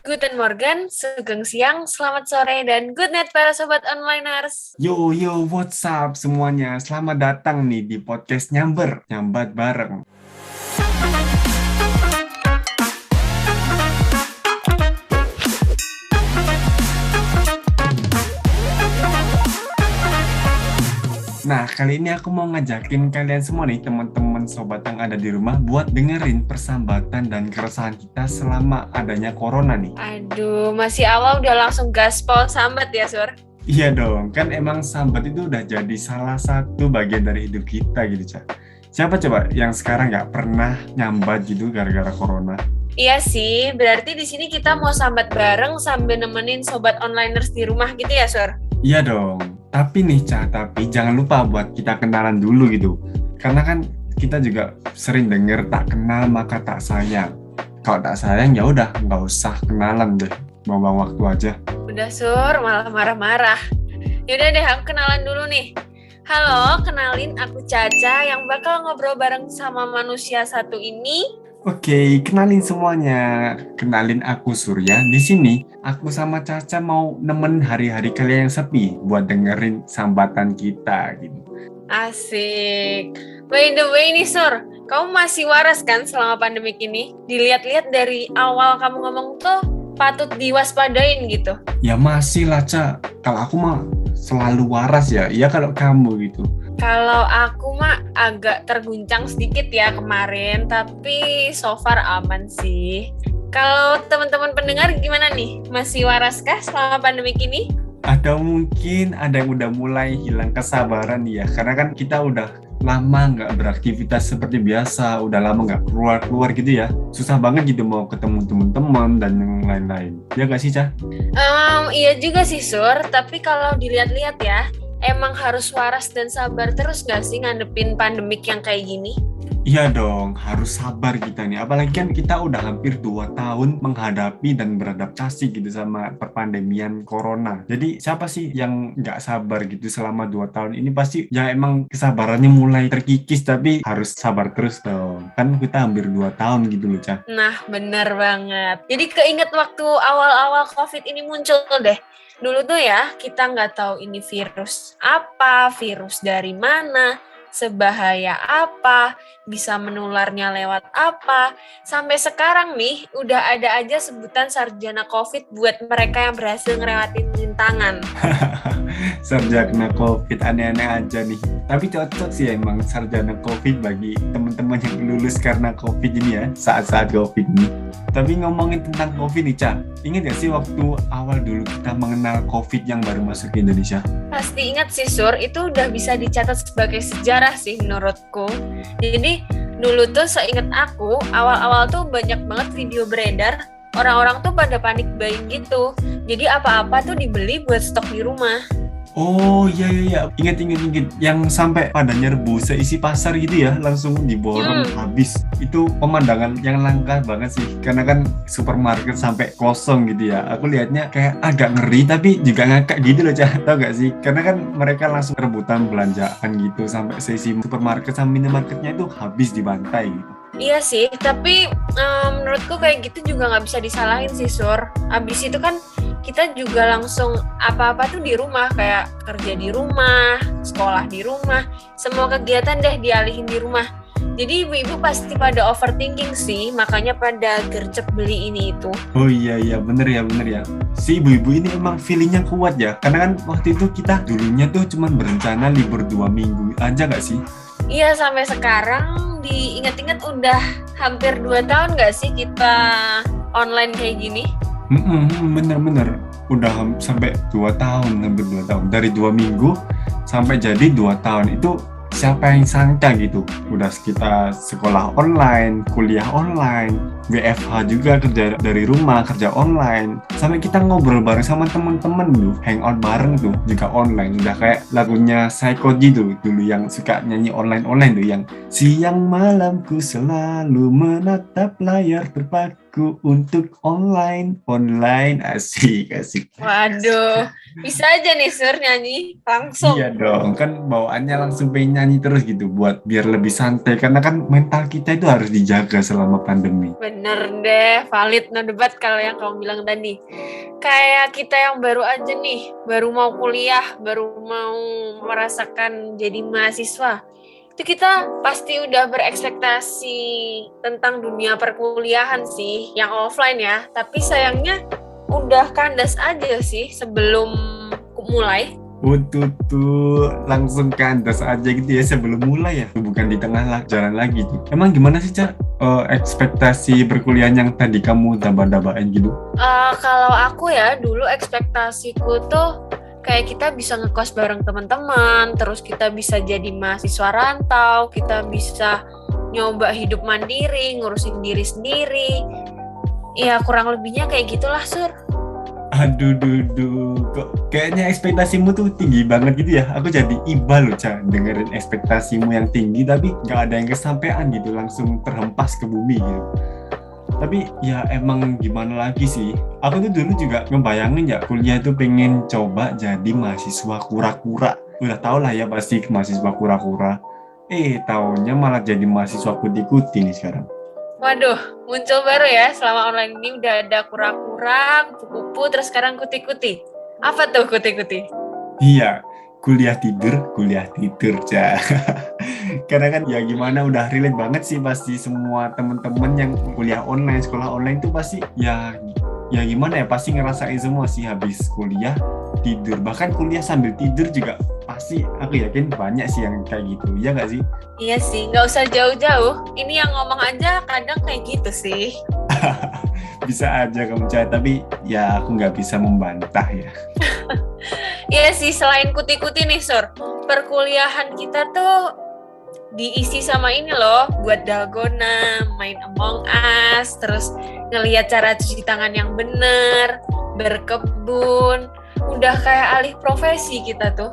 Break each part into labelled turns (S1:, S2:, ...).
S1: Guten Morgen, Sugeng Siang, Selamat Sore, dan Good Night para Sobat Onliners.
S2: Yo, what's up semuanya? Selamat datang nih di podcast Nyamber, Nyambat Bareng. Nah, kali ini aku mau ngajakin kalian semua nih, teman-teman sobat yang ada di rumah, buat dengerin persambatan dan keresahan kita selama adanya corona nih.
S1: Aduh, masih awal udah langsung gaspol sambat ya, Sur?
S2: Iya dong, kan emang sambat itu udah jadi salah satu bagian dari hidup kita gitu, Cak. Siapa coba yang sekarang nggak pernah nyambat gitu gara-gara corona?
S1: Iya sih, berarti di sini kita mau sambat bareng sambil nemenin Sobat Onliners di rumah gitu ya, Sur?
S2: Iya dong, tapi nih tapi jangan lupa buat kita kenalan dulu gitu. Karena kan kita juga sering denger tak kenal maka tak sayang. Kalau tak sayang ya udah nggak usah kenalan deh, buang-buang waktu aja.
S1: Udah, Sur, malah marah-marah. Yaudah deh, aku kenalan dulu nih. Halo, kenalin aku Caca yang bakal ngobrol bareng sama manusia satu ini.
S2: Oke, kenalin semuanya. Kenalin aku Surya. Di sini aku sama Caca mau nemen hari-hari kalian yang sepi buat dengerin sambatan kita gitu.
S1: Asik. By the way nih, Sur, kamu masih waras kan selama pandemik ini? Dilihat-lihat dari awal kamu ngomong tuh patut diwaspadain gitu.
S2: Ya masih lah, Cak. Kalau aku mah selalu waras ya. Iya kalau kamu gitu.
S1: Kalau aku mah agak terguncang sedikit ya kemarin, tapi so far aman sih. Kalau teman-teman pendengar gimana nih? Masih waraskah selama pandemik ini?
S2: Atau mungkin ada yang udah mulai hilang kesabaran ya, karena kan kita udah lama nggak beraktivitas seperti biasa, udah lama nggak keluar-keluar gitu ya. Susah banget gitu mau ketemu teman-teman dan yang lain-lain. Ya nggak sih, Cah?
S1: Iya juga sih, Sur. Tapi kalau dilihat-lihat ya, emang harus waras dan sabar terus nggak sih ngadepin pandemik yang kayak gini?
S2: Iya dong, harus sabar kita nih. Apalagi kan kita udah hampir 2 tahun menghadapi dan beradaptasi gitu sama perpandemian corona. Jadi siapa sih yang nggak sabar gitu selama 2 tahun ini? Pasti ya emang kesabarannya mulai terkikis, tapi harus sabar terus dong. Kan kita hampir 2 tahun gitu loh, Cah.
S1: Nah, bener banget. Jadi keinget waktu awal-awal COVID ini muncul deh. Dulu tuh ya, kita nggak tahu ini virus apa, virus dari mana, sebahaya apa, bisa menularnya lewat apa. Sampai sekarang nih, udah ada aja sebutan sarjana COVID buat mereka yang berhasil ngelewatin rintangan.
S2: Sarjana COVID aneh-aneh aja nih. Tapi cocok sih emang sarjana COVID bagi teman-teman yang lulus karena COVID ini ya, saat-saat COVID ini. Tapi ngomongin tentang COVID nih, Cak. Ingat gak sih waktu awal dulu kita mengenal COVID yang baru masuk ke Indonesia?
S1: Pasti ingat sih, Sur, itu udah bisa dicatat sebagai sejarah sih menurutku. Jadi dulu tuh seingat aku, awal-awal tuh banyak banget video beredar, orang-orang tuh pada panik buying gitu. Jadi apa-apa tuh dibeli buat stok di rumah.
S2: Oh iya, ingat yang sampai pada nyerbu seisi pasar gitu ya, langsung diborong habis. Itu pemandangan yang langka banget sih, karena kan supermarket sampai kosong gitu ya. Aku lihatnya kayak agak ngeri tapi juga ngakak gitu loh, Cah. Tau gak sih? Karena kan mereka langsung rebutan belanjaan gitu sampai seisi supermarket sama minimarketnya itu habis dibantai gitu.
S1: Iya sih, tapi menurutku kayak gitu juga nggak bisa disalahin sih, Sur. Abis itu kan kita juga langsung apa-apa tuh di rumah, kayak kerja di rumah, sekolah di rumah, semua kegiatan deh dialihin di rumah. Jadi ibu-ibu pasti pada overthinking sih, makanya pada gercep beli ini itu.
S2: Oh iya, bener ya. Si ibu-ibu ini emang feelingnya kuat ya, karena kan waktu itu kita dulunya tuh cuman berencana libur 2 minggu aja gak sih?
S1: Iya, sampai sekarang diingat-ingat udah hampir 2 tahun gak sih kita online kayak gini?
S2: Bener. Udah sampai 2 tahun, hampir 2 tahun. Dari 2 minggu sampai jadi 2 tahun. Itu siapa yang sangka gitu? Udah kita sekolah online, kuliah online, WFH juga, kerja dari rumah, kerja online. Sampai kita ngobrol bareng sama temen-temen tuh, hangout bareng tuh, juga online. Udah kayak lagunya Psychology tuh, dulu yang suka nyanyi online tuh, yang siang malamku selalu menatap layar terpaku. hatiku untuk online asik.
S1: Waduh, bisa aja nih Sur nyanyi langsung.
S2: Iya dong, kan bawaannya langsung pengen nyanyi terus gitu buat biar lebih santai karena kan mental kita itu harus dijaga selama pandemi.
S1: Bener deh, valid no debat kalau yang kamu bilang tadi. Kayak kita yang baru aja nih, baru mau kuliah, baru mau merasakan jadi mahasiswa. Itu kita pasti udah berekspektasi tentang dunia perkuliahan sih, yang offline ya. Tapi sayangnya udah kandas aja sih sebelum mulai.
S2: Tuh langsung kandas aja gitu ya sebelum mulai ya, bukan di tengah jalan lagi tuh. Emang gimana sih Ca? Ekspektasi perkuliahan yang tadi kamu daba-dabain gitu?
S1: Kalau aku ya dulu ekspektasiku tuh kayak kita bisa ngekos bareng teman-teman, terus kita bisa jadi mahasiswa rantau, kita bisa nyoba hidup mandiri, ngurusin diri sendiri. Ya kurang lebihnya kayak gitulah Sur.
S2: Aduh, kok kayaknya ekspektasimu tuh tinggi banget gitu ya. Aku jadi iba loh, Ca, dengerin ekspektasimu yang tinggi, tapi gak ada yang kesampaian gitu, langsung terhempas ke bumi gitu. Tapi ya emang gimana lagi sih. Aku tuh dulu juga ngebayangin ya, kuliah tuh pengen coba jadi mahasiswa kura-kura. Udah tau lah ya pasti mahasiswa kura-kura. Taunya malah jadi mahasiswa kuti-kuti nih sekarang.
S1: Waduh, muncul baru ya, selama online ini udah ada kura-kura, kupu-kupu, terus sekarang kuti-kuti. Apa tuh kuti-kuti?
S2: Iya, kuliah tidur, Ca. Karena kan ya gimana udah relate banget sih pasti semua temen-temen yang kuliah online, sekolah online tuh pasti ya gimana ya, pasti ngerasain semua sih habis kuliah tidur. Bahkan kuliah sambil tidur juga pasti aku yakin banyak sih yang kayak gitu, ya nggak sih?
S1: Iya sih, nggak usah jauh-jauh. Ini yang ngomong aja kadang kayak gitu sih.
S2: Bisa aja kamu Ca, tapi ya aku nggak bisa membantah ya.
S1: Iya sih, selain kuti-kuti nih Sur, perkuliahan kita tuh diisi sama ini loh, buat dalgona, main Among Us, terus ngelihat cara cuci tangan yang bener, berkebun, udah kayak alih profesi kita tuh.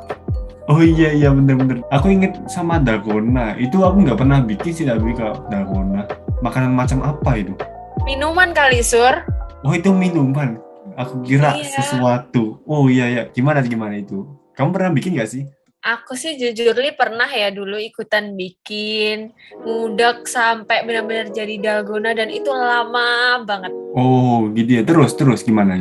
S2: Oh iya bener. Aku inget sama dalgona, itu aku nggak pernah bikin sih, tapi kalau dalgona makanan macam apa itu?
S1: Minuman kali Sur.
S2: Oh itu minuman, aku kira
S1: Iya.
S2: sesuatu. Oh iya, gimana itu? Kamu pernah bikin nggak sih?
S1: Aku sih jujur pernah ya dulu ikutan bikin, ngudek sampai benar-benar jadi dalgona dan itu lama banget.
S2: Oh gitu ya, terus gimana?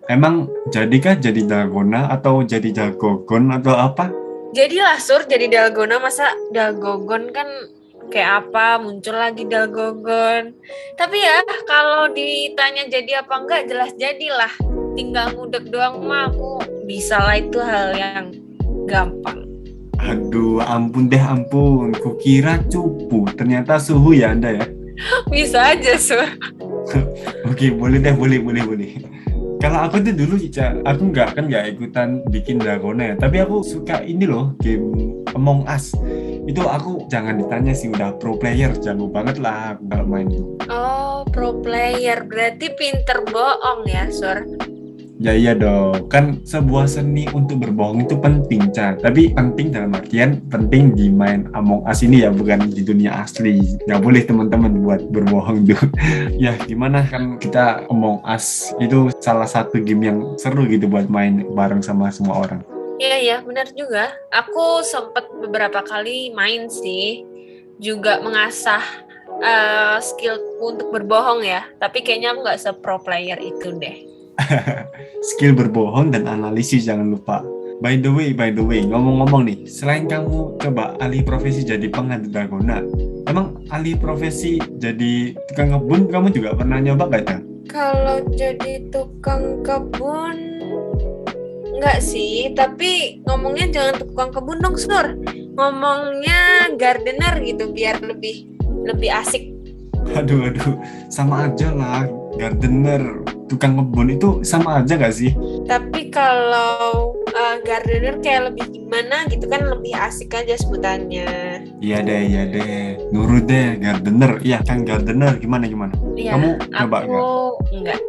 S2: Emang jadikah jadi dalgona atau jadi dalgogon atau apa?
S1: Jadilah Sur jadi dalgona, masa dalgogon kan kayak apa, muncul lagi dalgogon. Tapi ya kalau ditanya jadi apa enggak, jelas jadilah. Tinggal ngudek doang mah aku bisa lah, itu hal yang gampang.
S2: Aduh, ampun, kukira cupu, ternyata suhu ya Anda ya.
S1: Bisa aja Sur.
S2: Oke, boleh deh, boleh. Kalau aku tuh dulu Cica, aku nggak ikutan bikin dalgona ya, tapi aku suka ini loh, game Among Us. Itu aku jangan ditanya sih, udah pro player, jago banget lah aku kalau main itu.
S1: Oh, pro player, berarti pinter bohong ya Sur.
S2: Ya iya dong, kan sebuah seni untuk berbohong itu penting, Ca. Tapi penting dalam artian penting di main Among Us ini ya, bukan di dunia asli. Nggak boleh teman-teman buat berbohong tuh. Ya gimana kan kita Among Us itu salah satu game yang seru gitu buat main bareng sama semua orang.
S1: Iya, benar juga. Aku sempat beberapa kali main sih, juga mengasah skillku untuk berbohong ya. Tapi kayaknya aku nggak se-pro player itu deh.
S2: Skill berbohong dan analisis jangan lupa. By the way, ngomong-ngomong nih, selain kamu coba alih profesi jadi pengadu dalgona, emang alih profesi jadi tukang kebun kamu juga pernah nyoba gak, Cang?
S1: Kalau jadi tukang kebun, enggak sih, tapi ngomongnya jangan tukang kebun dong, Sur. Ngomongnya gardener gitu, biar lebih asik.
S2: Aduh, sama aja lah, gardener, tukang kebun itu sama aja gak sih?
S1: Tapi kalau gardener kayak lebih gimana gitu kan, lebih asik aja sebutannya.
S2: Iya deh, nurut deh, gardener. Iya kan, gardener gimana?
S1: Iya,
S2: Kamu coba
S1: aku enggak.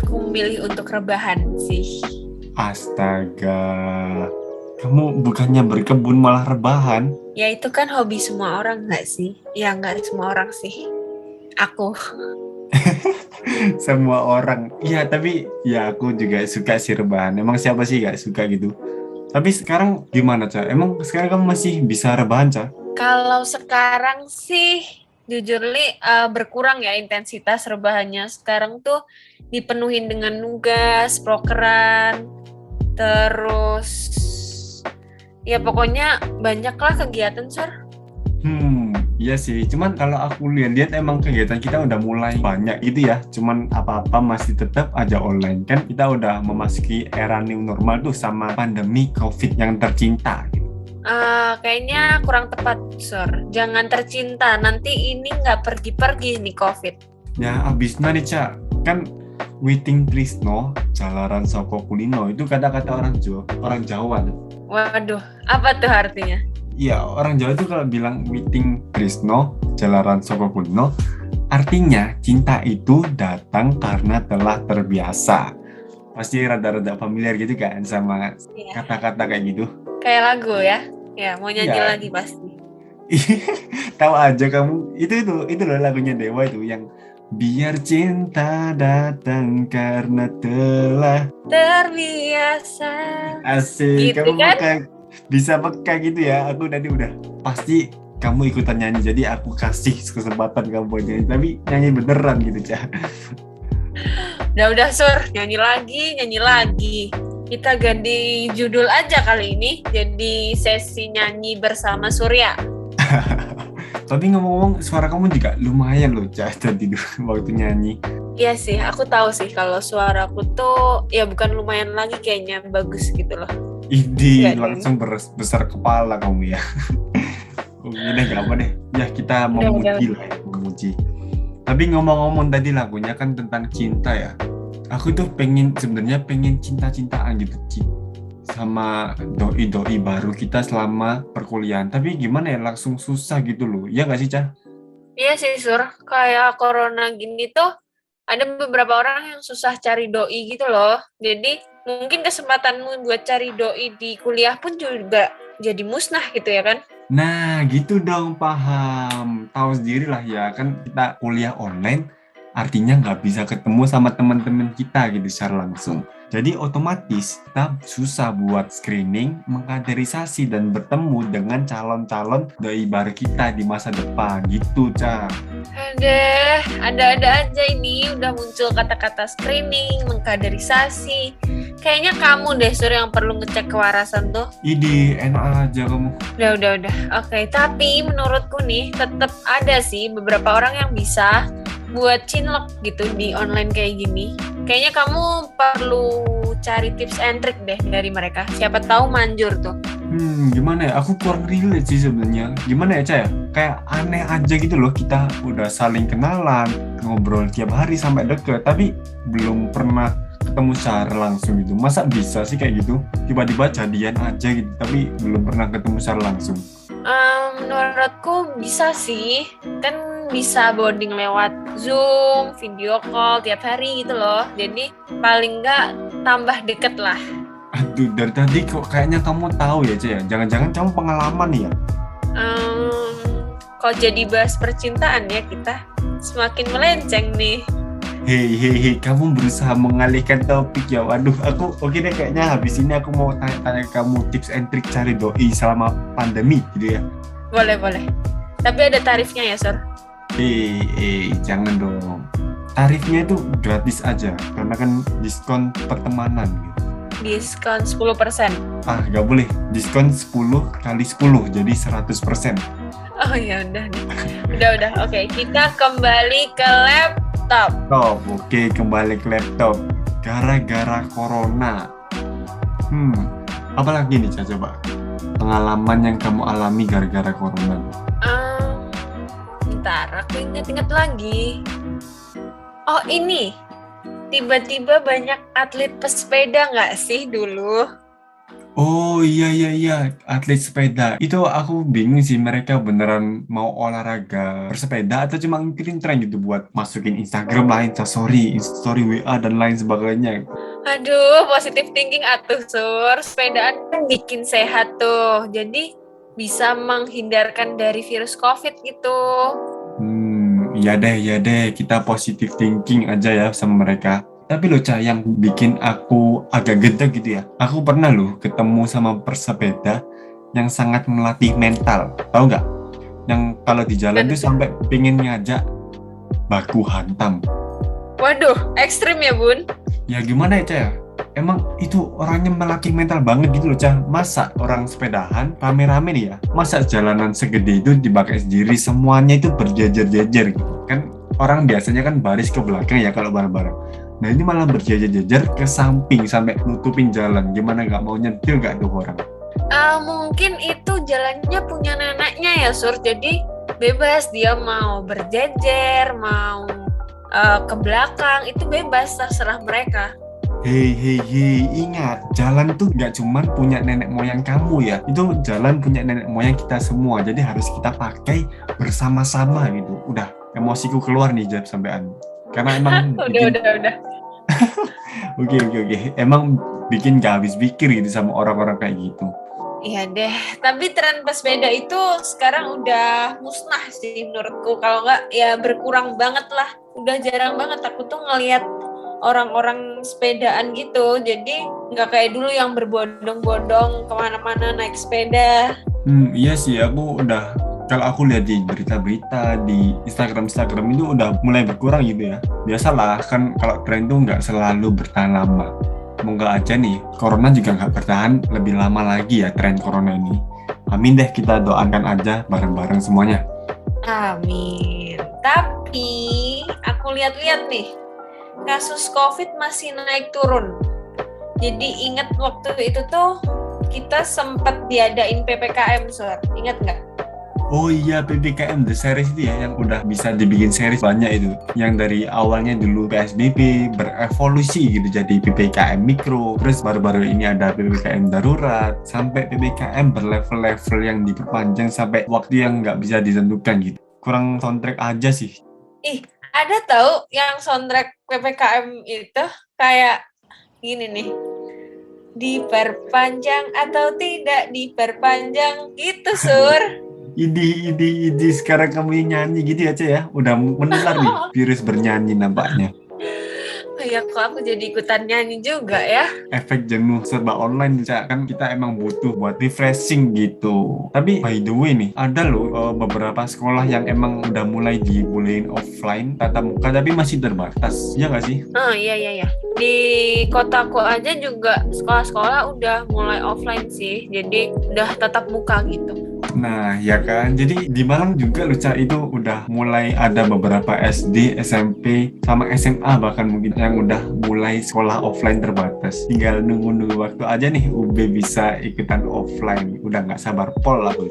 S1: Aku memilih untuk rebahan sih.
S2: Astaga, kamu bukannya berkebun malah rebahan?
S1: Ya itu kan hobi semua orang nggak sih? Ya nggak semua orang sih. Aku.
S2: Semua orang. Iya, tapi ya aku juga suka sih rebahan. Emang siapa sih gak suka gitu? Tapi sekarang gimana, Ca? Emang sekarang kamu masih bisa rebahan, Ca?
S1: Kalau sekarang sih jujur Li, berkurang ya intensitas rebahannya. Sekarang tuh dipenuhin dengan nugas, prokeran, terus ya pokoknya banyaklah kegiatan, Sur.
S2: Iya sih. Cuman kalau aku lihat emang kegiatan kita udah mulai banyak gitu ya. Cuman apa-apa masih tetap aja online. Kan kita udah memasuki era new normal tuh sama pandemi COVID yang tercinta gitu.
S1: Kayaknya kurang tepat, Sur. Jangan tercinta, nanti ini nggak pergi-pergi nih COVID.
S2: Ya abisnya nih, Ca. Kan Witing Trisno, jalaran soko kulino itu kata-kata orang Jawa tuh.
S1: Waduh, apa tuh artinya?
S2: Iya, orang Jawa itu kalau bilang Witing Trisno, jalaran soko kulino, artinya cinta itu datang karena telah terbiasa. Pasti rada-rada familiar gitu kan sama
S1: Iya.
S2: kata-kata kayak gitu.
S1: Kayak lagu ya? Ya, mau nyanyi
S2: Iya,
S1: lagi pasti.
S2: tahu aja kamu. Itu loh lagunya Dewa itu yang biar cinta datang karena telah
S1: Terbiasa.
S2: asik.
S1: Gitu
S2: Kamu
S1: kan?
S2: bisa peka gitu ya. Aku tadi udah pasti kamu ikutan nyanyi. Jadi aku kasih kesempatan kamu buat nyanyi. Tapi nyanyi beneran gitu, Cah.
S1: Udah Sur, nyanyi lagi. Kita ganti judul aja kali ini, jadi sesi nyanyi bersama Surya.
S2: Tapi ngomong-ngomong suara kamu juga lumayan loh, Cah, tadi waktu nyanyi.
S1: Iya sih, aku tahu sih kalau suaraku tuh ya bukan lumayan lagi, kayaknya bagus gitu loh.
S2: Ini
S1: Iya,
S2: langsung besar kepala kamu ya. Udah gak apa deh. Ya kita memuji lah ya, memuji. Tapi ngomong-ngomong tadi lagunya kan tentang cinta ya. Aku tuh sebenarnya pengen cinta-cintaan gitu, sama doi-doi baru kita selama perkuliahan. Tapi gimana ya, langsung susah gitu loh. Iya gak sih, Cah?
S1: Iya sih Sur, kayak corona gini tuh ada beberapa orang yang susah cari doi gitu loh. Jadi mungkin kesempatanmu buat cari doi di kuliah pun juga jadi musnah gitu ya kan?
S2: Nah, gitu dong, paham. Tahu sendiri lah ya, kan kita kuliah online, artinya nggak bisa ketemu sama teman-teman kita gitu secara langsung. Jadi otomatis kita susah buat screening, mengkaderisasi, dan bertemu dengan calon-calon doi baru kita di masa depan. Gitu, Cah.
S1: Ada aja ini udah muncul kata-kata screening, mengkaderisasi. Kayaknya kamu deh Sur yang perlu ngecek kewarasan tuh.
S2: Idi, enak aja kamu.
S1: Udah. Oke, tapi menurutku nih tetap ada sih beberapa orang yang bisa buat cinlok gitu di online kayak gini. Kayaknya kamu perlu cari tips and trick deh dari mereka. Siapa tahu manjur tuh.
S2: Gimana ya? Aku kurang relate sih sebenarnya. Gimana ya, Cah? Kayak aneh aja gitu loh. Kita udah saling kenalan, ngobrol tiap hari sampai deket, tapi belum pernah ketemu secara langsung gitu. Masa bisa sih kayak gitu? Tiba-tiba jadian aja gitu, tapi belum pernah ketemu secara langsung.
S1: Menurutku bisa sih. Kan bisa bonding lewat Zoom, video call tiap hari gitu loh. Jadi paling nggak tambah deket lah.
S2: Aduh, dari tadi kok kayaknya kamu tahu ya, Cah? Jangan-jangan kamu pengalaman nih ya?
S1: Kok jadi bahas percintaan ya kita? Semakin melenceng nih.
S2: Hei, kamu berusaha mengalihkan topik ya. Waduh, oke deh, kayaknya habis ini aku mau tanya-tanya kamu tips and trick cari doi selama pandemi gitu ya.
S1: Boleh. Tapi ada tarifnya ya, Sur?
S2: Jangan dong. Tarifnya itu gratis aja, karena kan diskon pertemanan gitu.
S1: Diskon 10%.
S2: Gak boleh. Diskon 10 kali 10, jadi 100%.
S1: Oh ya udah nih. Udah. Oke, kita kembali ke laptop.
S2: Oke, kembali ke laptop. Gara-gara corona. Apalagi nih, Ca, coba? Pengalaman yang kamu alami gara-gara corona.
S1: Bentar, aku inget-inget lagi. Oh ini, tiba-tiba banyak atlet pesepeda nggak sih dulu?
S2: Oh iya, atlet sepeda. Itu aku bingung sih, mereka beneran mau olahraga bersepeda atau cuma ngikutin tren gitu buat masukin Instagram lain, story WA dan lain sebagainya.
S1: Aduh, positive thinking atuh Sur. Sepedaan kan bikin sehat tuh. Jadi bisa menghindarkan dari virus COVID gitu.
S2: Ya deh, kita positive thinking aja ya sama mereka. Tapi loh Ca, yang bikin aku agak gedeg gitu ya. Aku pernah loh ketemu sama pesepeda yang sangat melatih mental. Tahu nggak? Yang kalau di jalan tuh sampai pengen ngajak baku hantam.
S1: Waduh, ekstrim ya Bun?
S2: Ya gimana ya Ca ya? Emang itu orangnya melatih mental banget gitu loh Ca. Masa orang sepedahan rame-rame nih ya, masa jalanan segede itu dipakai sendiri, semuanya itu berjejer-jejer gitu. Kan orang biasanya kan baris ke belakang ya kalau bareng-bareng. Nah ini malah berjejer-jejer ke samping sampai nutupin jalan. Gimana, nggak mau nyentil nggak tuh orang?
S1: Mungkin itu jalannya punya neneknya ya Sur, jadi bebas dia mau berjejer, mau ke belakang, itu bebas, terserah mereka.
S2: Hei, ingat, jalan tuh nggak cuman punya nenek moyang kamu ya. Itu jalan punya nenek moyang kita semua, jadi harus kita pakai bersama-sama gitu. Udah, emosiku keluar nih Jab sampean. Karena emang
S1: udah.
S2: Oke. Emang bikin gak habis pikir gitu sama orang-orang kayak gitu.
S1: Iya deh, tapi tren pesepeda itu sekarang udah musnah sih menurutku. Kalau nggak ya berkurang banget lah. Udah jarang banget aku tuh ngelihat orang-orang sepedaan gitu. Jadi nggak kayak dulu yang berbondong-bondong kemana-mana naik sepeda.
S2: Iya sih, kalau aku lihat di berita-berita di Instagram itu udah mulai berkurang gitu ya. Biasalah kan kalau tren tuh nggak selalu bertahan lama. Semoga aja nih corona juga nggak bertahan lebih lama lagi ya tren corona ini. Amin deh, kita doakan aja bareng-bareng semuanya.
S1: Amin. Tapi aku lihat-lihat nih, kasus COVID masih naik turun. Jadi ingat waktu itu tuh kita sempat diadain PPKM, Sur. Ingat nggak?
S2: Oh iya, PPKM The Series itu ya, yang udah bisa dibikin series banyak itu. Yang dari awalnya dulu PSBB, berevolusi gitu jadi PPKM Mikro, terus baru-baru ini ada PPKM Darurat, sampai PPKM berlevel-level yang diperpanjang sampai waktu yang nggak bisa ditentukan gitu. Kurang soundtrack aja sih.
S1: Ada tahu yang soundtrack PPKM itu kayak gini nih. Diperpanjang atau tidak diperpanjang gitu, Sur.
S2: Idi, sekarang kamu nyanyi gitu ya, Cek ya? Udah menular nih, virus bernyanyi nampaknya.
S1: Ya kok aku jadi ikutan nyanyi juga ya.
S2: Efek jenuh serba online, Cak. Kan kita emang butuh buat refreshing gitu. Tapi by the way nih, ada loh beberapa sekolah yang emang udah mulai dibolehin offline tatap muka, tapi masih terbatas. Iya nggak sih?
S1: Iya. Di kotaku aja juga sekolah-sekolah udah mulai offline sih. Jadi udah tatap muka gitu.
S2: Nah, ya kan. Jadi di Malang juga Luca itu udah mulai ada beberapa SD, SMP, sama SMA bahkan mungkin yang udah mulai sekolah offline terbatas. Tinggal nunggu waktu aja nih UB bisa ikutan offline. Udah nggak sabar pol aku.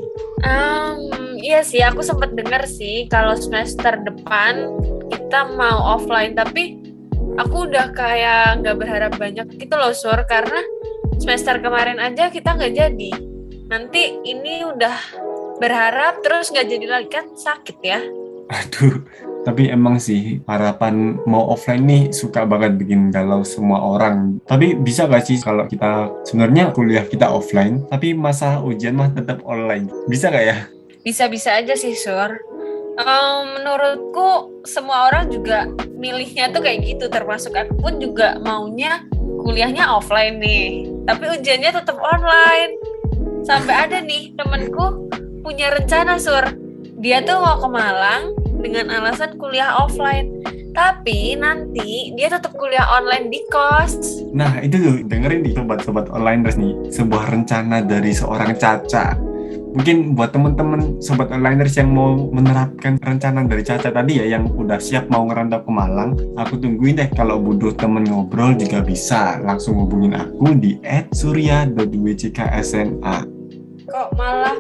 S1: Iya sih, aku sempat dengar sih kalau semester depan kita mau offline, tapi aku udah kayak nggak berharap banyak gitu loh, Sur, karena semester kemarin aja kita nggak jadi. Nanti ini udah berharap terus nggak jadi lagi kan sakit ya.
S2: Aduh, tapi emang sih harapan mau offline nih suka banget bikin galau semua orang. Tapi bisa gak sih kalau kita sebenarnya kuliah kita offline, tapi masa ujian mah tetap online? Bisa gak ya?
S1: Bisa-bisa aja sih, Sur. Menurutku semua orang juga milihnya tuh kayak gitu, termasuk aku pun juga maunya kuliahnya offline nih, tapi ujiannya tetap online. Sampai ada nih temenku punya rencana, Sur. Dia tuh mau ke Malang dengan alasan kuliah offline. Tapi nanti dia tetap kuliah online di kos.
S2: Nah itu tuh, dengerin nih sobat-sobat onliners nih. Sebuah rencana dari seorang Caca. Mungkin buat temen-temen sobat onliners yang mau menerapkan rencana dari Caca tadi ya, yang udah siap mau ngerantau ke Malang, aku tungguin deh. Kalau butuh temen ngobrol juga bisa langsung hubungin aku di @surya.wcksna.
S1: Kok malah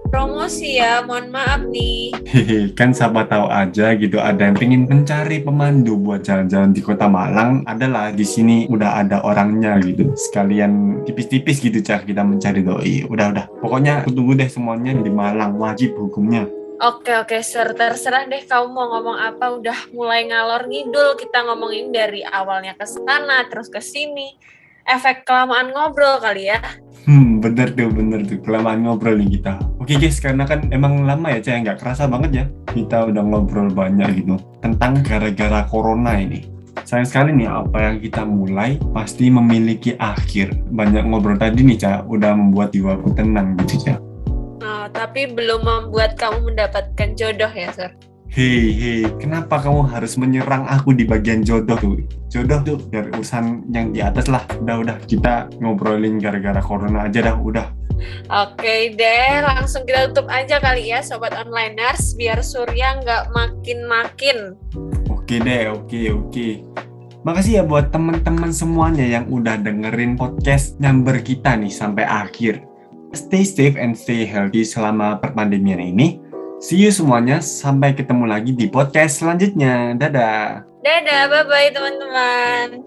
S1: promosi ya, mohon maaf nih.
S2: Hehe, kan siapa tahu aja gitu ada yang pengen mencari pemandu buat jalan-jalan di Kota Malang. Adalah di sini udah ada orangnya gitu. Sekalian tipis-tipis gitu Cak kita mencari doi. Udah. Pokoknya aku tunggu deh semuanya di Malang, wajib hukumnya.
S1: Oke, Sir. Terserah deh kamu mau ngomong apa. Udah mulai ngalor ngidul kita ngomongin dari awalnya ke sana terus ke sini. Efek kelamaan ngobrol kali ya.
S2: Bener tuh, kelamaan ngobrol nih kita. Oke guys, karena kan emang lama ya, Cah, nggak kerasa banget ya. Kita udah ngobrol banyak gitu tentang gara-gara corona ini. Sayang sekali nih, apa yang kita mulai pasti memiliki akhir. Banyak ngobrol tadi nih, Cah, udah membuat jiwaku tenang gitu, Cah.
S1: Oh, tapi belum membuat kamu mendapatkan jodoh ya, Sir?
S2: Hei, kenapa kamu harus menyerang aku di bagian jodoh tuh? Jodoh tuh biar urusan yang di atas lah. Udah, kita ngobrolin gara-gara corona aja dah, udah.
S1: Oke deh, langsung kita tutup aja kali ya Sobat Onliners, biar Surya nggak makin-makin.
S2: Oke deh, oke. Makasih ya buat teman-teman semuanya yang udah dengerin podcast nyamber kita nih sampai akhir. Stay safe and stay healthy selama perpandemian ini. See you semuanya, sampai ketemu lagi di podcast selanjutnya. Dadah.
S1: Dadah, bye-bye teman-teman.